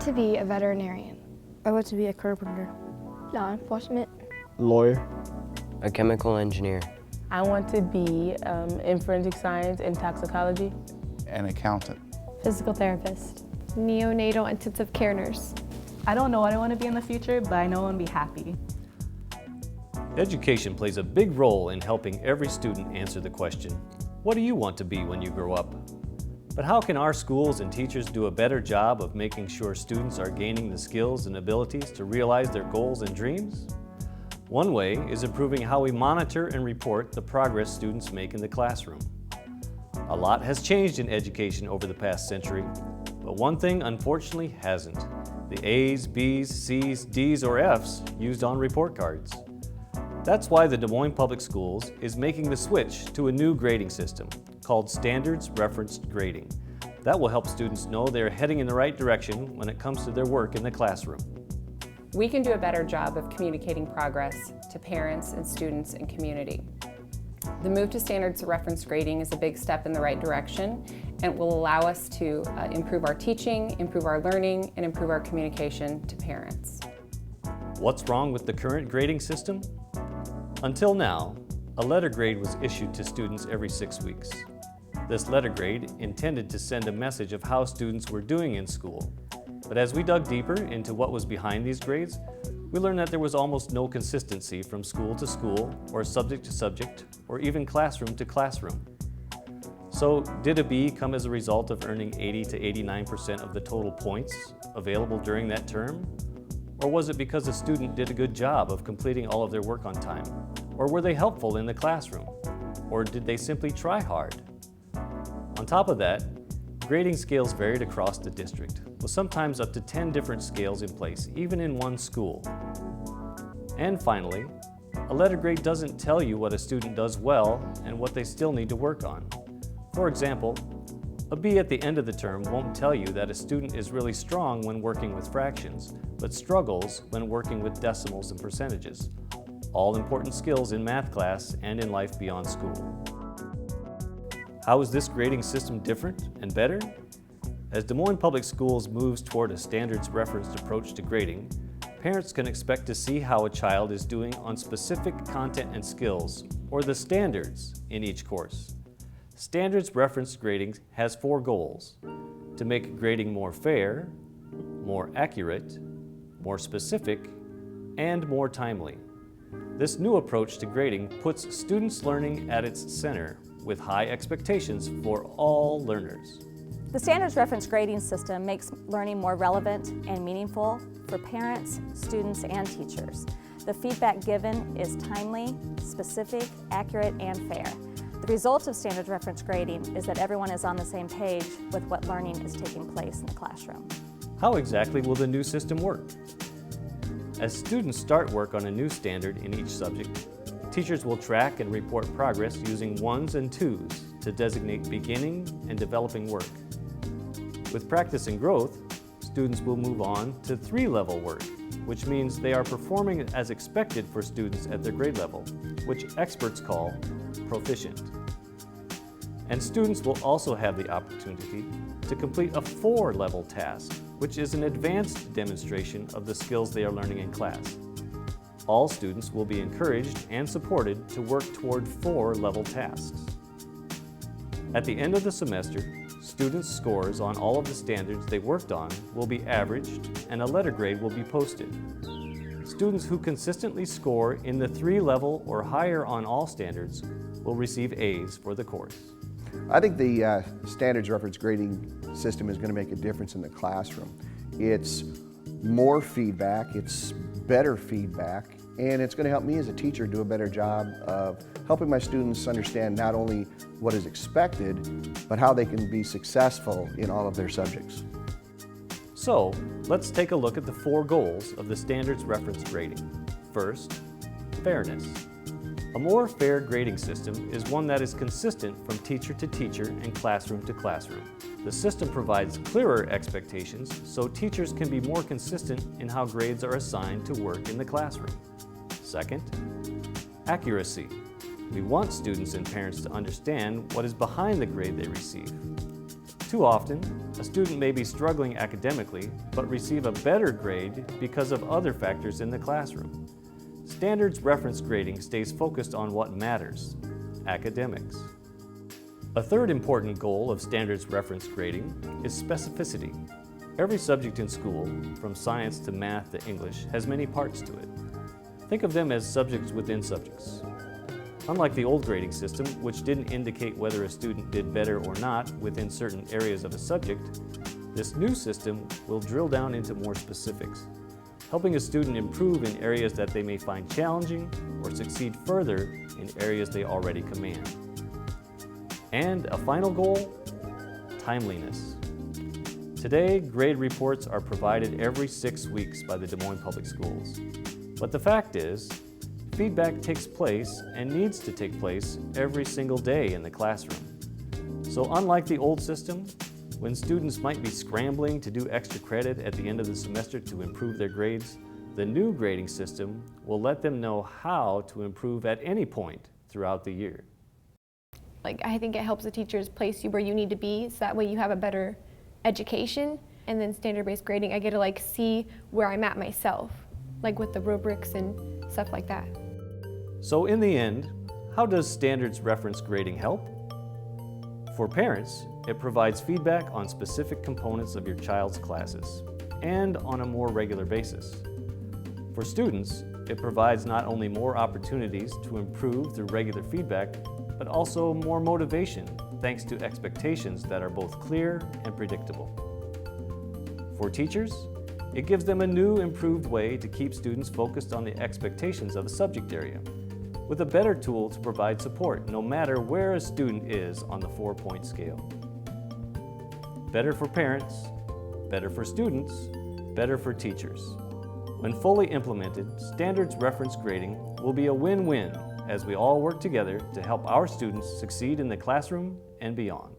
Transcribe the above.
to be a veterinarian. I want to be a carpenter. Law enforcement. Lawyer. A chemical engineer. I want to be in forensic science and toxicology. An accountant. Physical therapist. Neonatal intensive care nurse. I don't know what I want to be in the future, but I know I want to be happy. Education plays a big role in helping every student answer the question, what do you want to be when you grow up? But how can our schools and teachers do a better job of making sure students are gaining the skills and abilities to realize their goals and dreams? One way is improving how we monitor and report the progress students make in the classroom. A lot has changed in education over the past century, but one thing unfortunately hasn't: the A's, B's, C's, D's, or F's used on report cards. That's why the Des Moines Public Schools is making the switch to a new grading system called StandardsReferenced Grading. That will help students know they're heading in the right direction when it comes to their work in the classroom. We can do a better job of communicating progress to parents and students and community. The move to standards-referenced grading is a big step in the right direction and will allow us to improve our teaching, improve our learning, and improve our communication to parents. What's wrong with the current grading system? Until now, a letter grade was issued to students every 6 weeks. This letter grade intended to send a message of how students were doing in school. But as we dug deeper into what was behind these grades, we learned that there was almost no consistency from school to school, or subject to subject, or even classroom to classroom. So, did a B come as a result of earning 80 to 89% of the total points available during that term? Or was it because a student did a good job of completing all of their work on time? Or were they helpful in the classroom? Or did they simply try hard? On top of that, grading scales varied across the district, with sometimes up to 10 different scales in place, even in one school. And finally, a letter grade doesn't tell you what a student does well and what they still need to work on. For example, a B at the end of the term won't tell you that a student is really strong when working with fractions, but struggles when working with decimals and percentages. All important skills in math class and in life beyond school. How is this grading system different and better? As Des Moines Public Schools moves toward a standards-referenced approach to grading, parents can expect to see how a child is doing on specific content and skills, or the standards, in each course. Standards-referenced grading has 4 goals: to make grading more fair, more accurate, more specific, and more timely. This new approach to grading puts students' learning at its center, with high expectations for all learners. The standards-referenced grading system makes learning more relevant and meaningful for parents, students, and teachers. The feedback given is timely, specific, accurate, and fair. The result of standards-referenced grading is that everyone is on the same page with what learning is taking place in the classroom. How exactly will the new system work? As students start work on a new standard in each subject, teachers will track and report progress using 1s and 2s to designate beginning and developing work. With practice and growth, students will move on to 3-level work, which means they are performing as expected for students at their grade level, which experts call proficient. And students will also have the opportunity to complete a 4-level task, which is an advanced demonstration of the skills they are learning in class. All students will be encouraged and supported to work toward 4-level tasks. At the end of the semester, students' scores on all of the standards they worked on will be averaged and a letter grade will be posted. Students who consistently score in the 3-level or higher on all standards will receive A's for the course. I think the standards-referenced grading system is going to make a difference in the classroom. It's more feedback, it's better feedback, and it's going to help me as a teacher do a better job of helping my students understand not only what is expected, but how they can be successful in all of their subjects. So, let's take a look at the 4 goals of the standards-referenced grading. First, fairness. A more fair grading system is one that is consistent from teacher to teacher and classroom to classroom. The system provides clearer expectations so teachers can be more consistent in how grades are assigned to work in the classroom. Second, accuracy. We want students and parents to understand what is behind the grade they receive. Too often, a student may be struggling academically, but receive a better grade because of other factors in the classroom. Standards reference grading stays focused on what matters, academics. A third important goal of standards reference grading is specificity. Every subject in school, from science to math to English, has many parts to it. Think of them as subjects within subjects. Unlike the old grading system, which didn't indicate whether a student did better or not within certain areas of a subject, this new system will drill down into more specifics, helping a student improve in areas that they may find challenging or succeed further in areas they already command. And a final goal, timeliness. Today, grade reports are provided every 6 weeks by the Des Moines Public Schools. But the fact is, feedback takes place and needs to take place every single day in the classroom. So unlike the old system, when students might be scrambling to do extra credit at the end of the semester to improve their grades, the new grading system will let them know how to improve at any point throughout the year. I think it helps the teachers place you where you need to be, so that way you have a better education. And then standard-based grading, I get to see where I'm at myself, with the rubrics and stuff like that. So in the end, how does standards reference grading help? For parents, it provides feedback on specific components of your child's classes, and on a more regular basis. For students, it provides not only more opportunities to improve through regular feedback, but also more motivation thanks to expectations that are both clear and predictable. For teachers, it gives them a new, improved way to keep students focused on the expectations of a subject area, with a better tool to provide support no matter where a student is on the 4-point scale. Better for parents, better for students, better for teachers. When fully implemented, standards reference grading will be a win-win as we all work together to help our students succeed in the classroom and beyond.